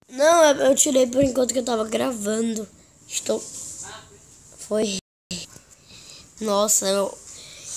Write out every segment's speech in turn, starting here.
Não, eu tirei por enquanto que eu tava gravando. Foi. Nossa,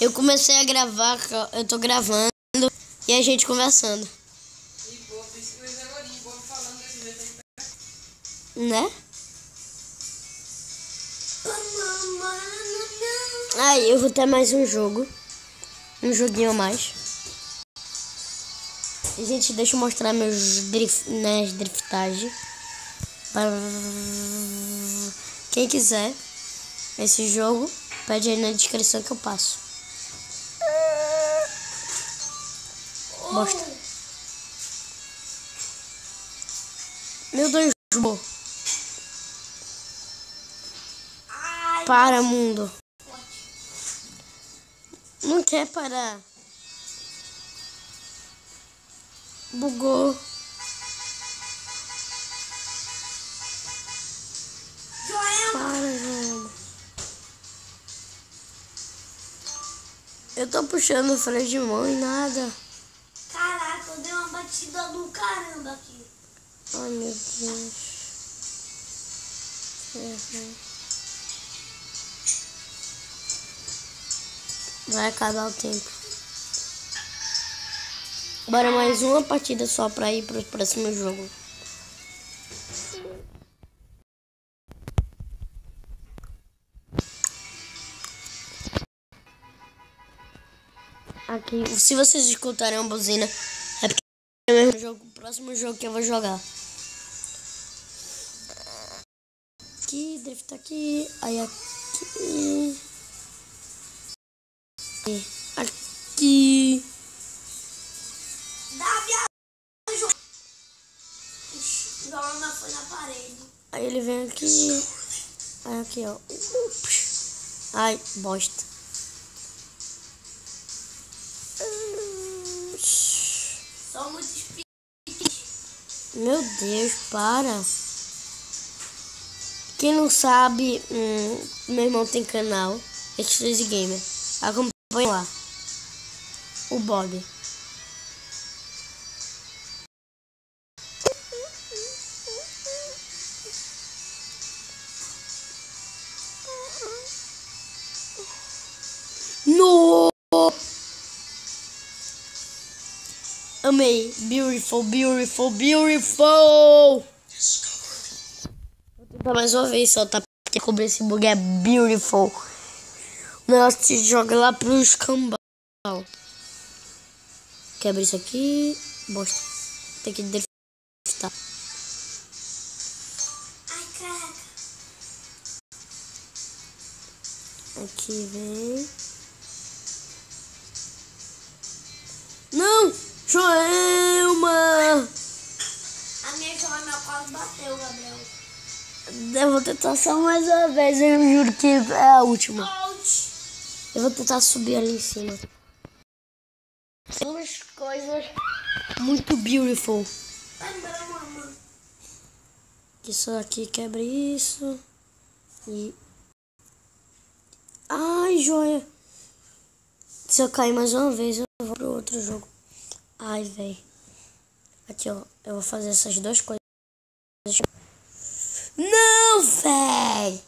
eu comecei a gravar, eu tô gravando e a gente conversando. Né? Aí, eu vou ter mais um jogo. Um joguinho a mais. E, gente, deixa eu mostrar meus driftagens. Quem quiser esse jogo, pede aí na descrição que eu passo. Mostra. Meu Deus, amor. Para, mundo. Não quer parar. Bugou. Para, jogo. Eu tô puxando o freio de mão e nada. Caraca, eu dei uma batida do caramba aqui. Ai, meu Deus. Vai acabar o tempo. Bora mais uma partida só pra ir pro próximo jogo. Aqui, se vocês escutarem a buzina, é porque é o mesmo jogo, o próximo jogo que eu vou jogar. Aqui, drift aqui, aí aqui. Aqui. Joana foi na parede. Aí ele vem aqui. Aí aqui, ó. Ai, bosta. São muitos Meu Deus, para. Quem não sabe, meu irmão tem canal, X3 Gamer. Acompanha lá. O Bob. No! Amei. Beautiful, beautiful, beautiful. Vou tentar mais uma vez soltar porque cobrir esse bug é beautiful. O negócio te joga lá pro escambau. Quebra isso aqui. Bosta. Tem que driftar. Ai, caraca. Aqui vem. Não! Joelma! A minha Joana quase bateu, Gabriel. Eu vou tentar só mais uma vez. Eu juro que é a última. Ouch. Eu vou tentar subir ali em cima. São umas coisas muito beautiful. Vai embora, mamãe. Isso aqui quebra isso. E... Ai, joia. Se eu cair mais uma vez, eu vou pro outro jogo. Ai, velho. Aqui, ó. Eu vou fazer essas duas coisas. Não, velho.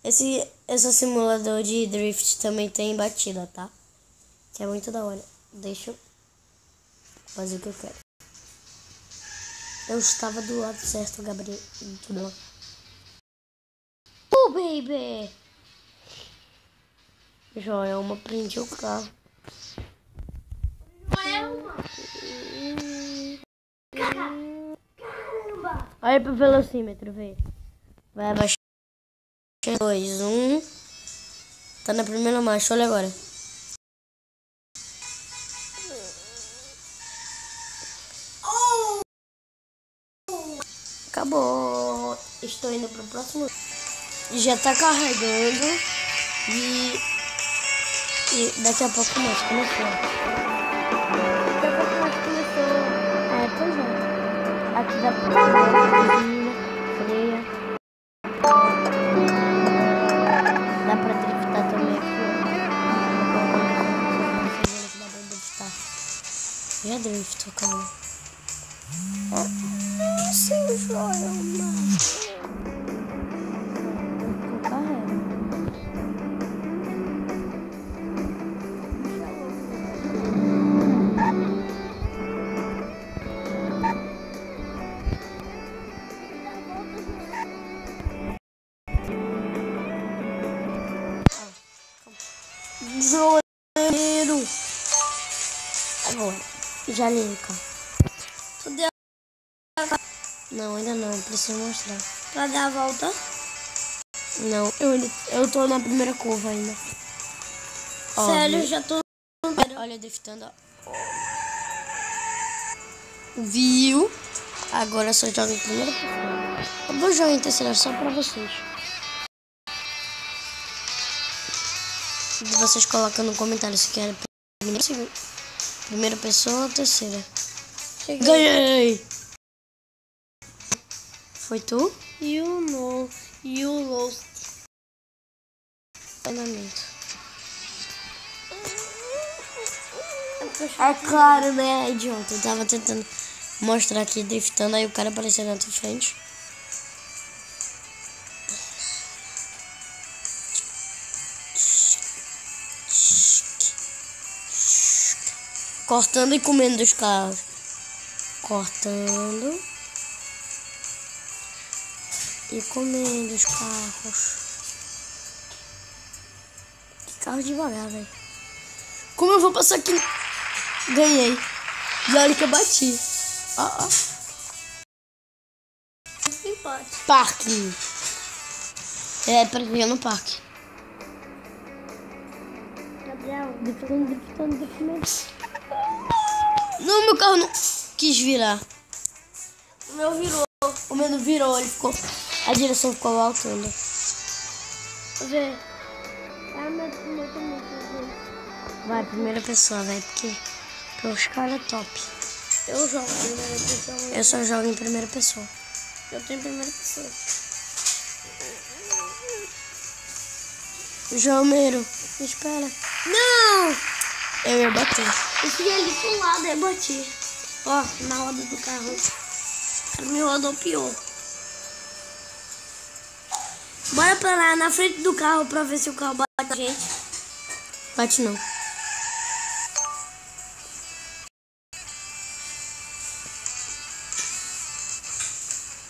Esse simulador de drift também tem batida, tá? Que é muito da hora. Deixa eu fazer o que eu quero. Eu estava do lado certo, Gabriel. Tudo. Oh, baby! Joelma prendeu o carro. Joelma! Caramba! Olha pro velocímetro, vê. Vai abaixar. 2, 1. Tá na primeira marcha, olha agora. Oh! Acabou. Estou indo pro próximo. Já tá carregando. E daqui a pouco mais começou. Daqui a pouco mais começou. Pois é. Aqui dá pra freia. Dá pra driftar também aqui, ó. Dá pra driftar. Já driftou, calma. Seu joia, mano. Joelheiro. Agora, já li, cara. Não, ainda não, preciso mostrar. Pra dar a volta? Não, eu tô na primeira curva ainda. Sério, eu já tô... Olha, driftando, ó. Viu? Agora eu só jogo em primeira pessoa. Eu vou jogar em terceira só pra vocês. Vocês colocam no comentário se querem primeira pessoa ou terceira. Cheguei. Ganhei! Foi tu? You know, you lost. Treinamento. É claro, né, idiota? Eu tava tentando mostrar aqui driftando, aí o cara apareceu na tua frente. Cortando e comendo os carros. Cortando e comendo os carros. Que carro devagar, velho. Como eu vou passar aqui? Ganhei. E olha que eu bati. Ó. Empate. Parking. É, pra ganhar no parque. Gabriel. Driftando. Não, meu carro não quis virar. O meu virou. O meu não virou, ele ficou... A direção ficou voltando. Vê. Ah, meu também. Vai, primeira pessoa, velho, porque os caras é top. Eu jogo em primeira pessoa. Eu só jogo em primeira pessoa. Eu tenho primeira pessoa. Joelmeiro, me espera. Não! Eu ia bater. Eu fui ali pro lado e bati. Ó, na roda do carro. O cara me rodou pior. Bora parar na frente do carro pra ver se o carro bate a gente. Bate não.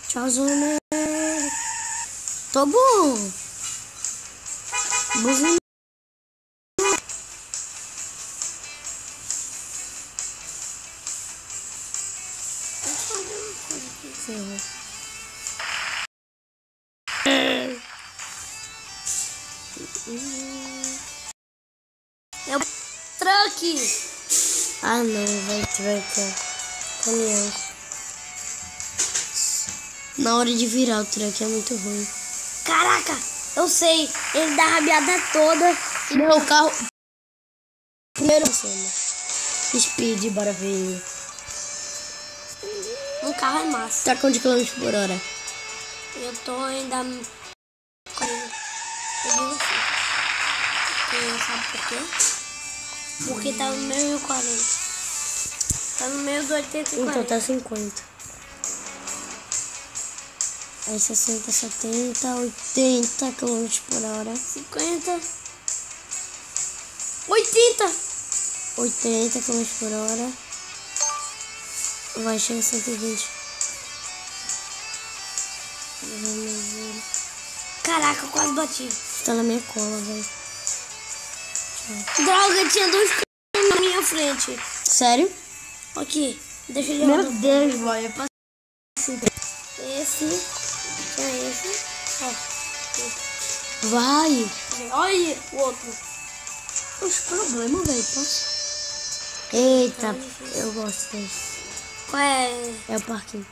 Tchau, Joelmeiro. Tô bom. Buzina. É o truck. Ah não, vai truck. Caminhão. Na hora de virar o truck é muito ruim. Caraca, eu sei. Ele dá a rabiada toda. Não, o carro. Primeiro cena. Speed, bora ver. O carro é massa. Tá com de quilômetros por hora? Eu tô ainda... Eu digo assim. Porque, sabe por quê? Porque tá no meio do 40. Tá no meio do 80 e 40. Então tá 50. Aí 60, 70, 80 quilômetros por hora. 50. 80. 80 quilômetros por hora. Vai chegar a 120. Caraca, eu quase bati. Tá na minha cola, velho. Droga, tinha dois carros na minha frente. Sério? Aqui, deixa ele Meu rodar. Deus, boy. Eu passei. Esse. Tinha esse. Ó. Vai. Olha o outro. Os problemas, velho. Posso? Eita, eu gosto desse. Qual é? É o parquinho.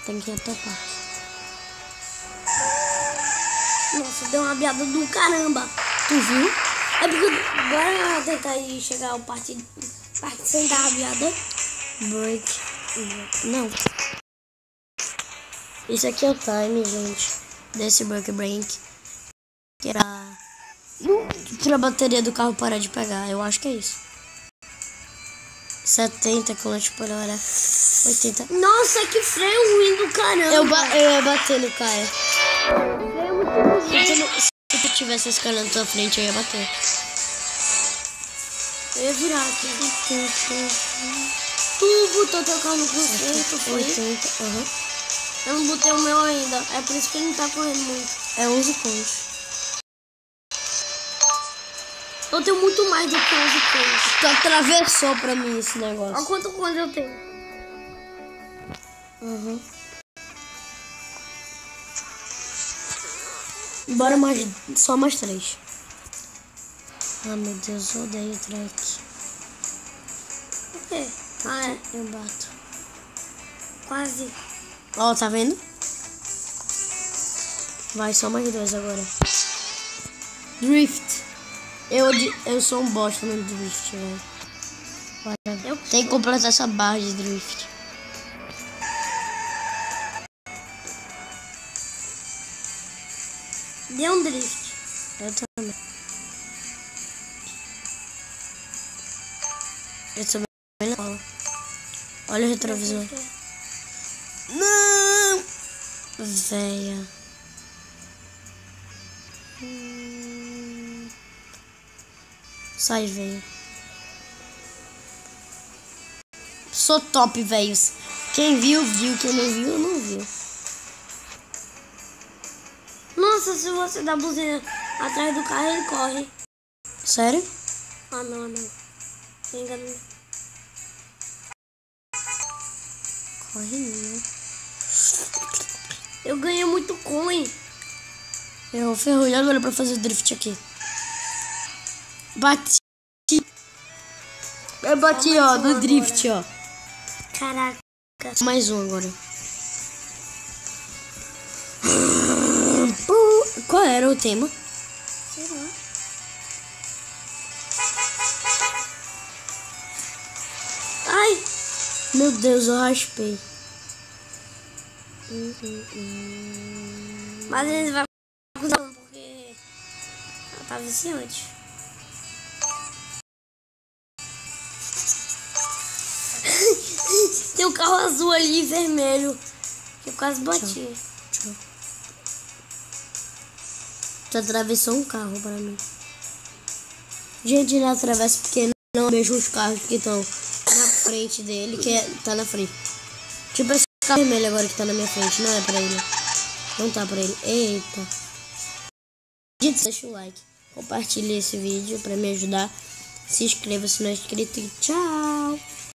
Tem que ir até o parque. Nossa, deu uma biada do caramba. Tu viu? É porque bora tentar ir chegar ao parte sem dar rabiada. Break. Não. Isso aqui é o time, gente. Desse break. Que era... Pra bateria do carro parar de pegar. Eu acho que é isso. 70 km por hora. 80. Nossa, que freio ruim do caramba. Eu ia bater no cara. Freio muito ruim. Se eu tivesse esse cara na tua frente, eu ia bater. Eu ia virar aqui. Tu botou teu carro no conceito, foi? 80, aham. Eu não botei o meu ainda. É por isso que ele não tá correndo muito. É 11 pontos. Eu tenho muito mais do que 11 pontos. Tu atravessou pra mim esse negócio. Olha quanto pontos eu tenho. Uhum. Bora só mais 3. Ah, meu Deus, eu odeio track. Por quê? Ah, é. Eu bato. Quase. Ó, tá vendo? Vai, só mais 2 agora. Drift. Eu sou um bosta no drift, velho. Tem que completar essa barra de drift. Deu um drift. Eu também. Eu também não falo. Olha o retrovisor. Não! Véia. Sai, velho. Sou top, velhos. Quem viu, viu. Quem não viu, não viu. Nossa, se você dá buzina atrás do carro, ele corre. Sério? Ah, não, não. Me enganei. Corre não. Eu ganhei muito coin. Eu ferrou agora pra fazer o drift aqui. Bati. Eu bati, ó, no drift, ó. Caraca. Mais um agora. Qual era o tema? Sei lá. Ai! Meu Deus, eu raspei. Mas ele vai acusar porque ela tá viciante. Tem um carro azul ali e vermelho. Que eu quase bati. Tchau. Tu atravessou um carro pra mim. Gente, ele atravessa porque não vejo os carros que estão na frente dele, tá na frente. Tipo esse carro vermelho agora que tá na minha frente, não é pra ele. Não tá pra ele. Eita. Gente, deixa o like. Compartilhe esse vídeo pra me ajudar. Se inscreva se não é inscrito e tchau.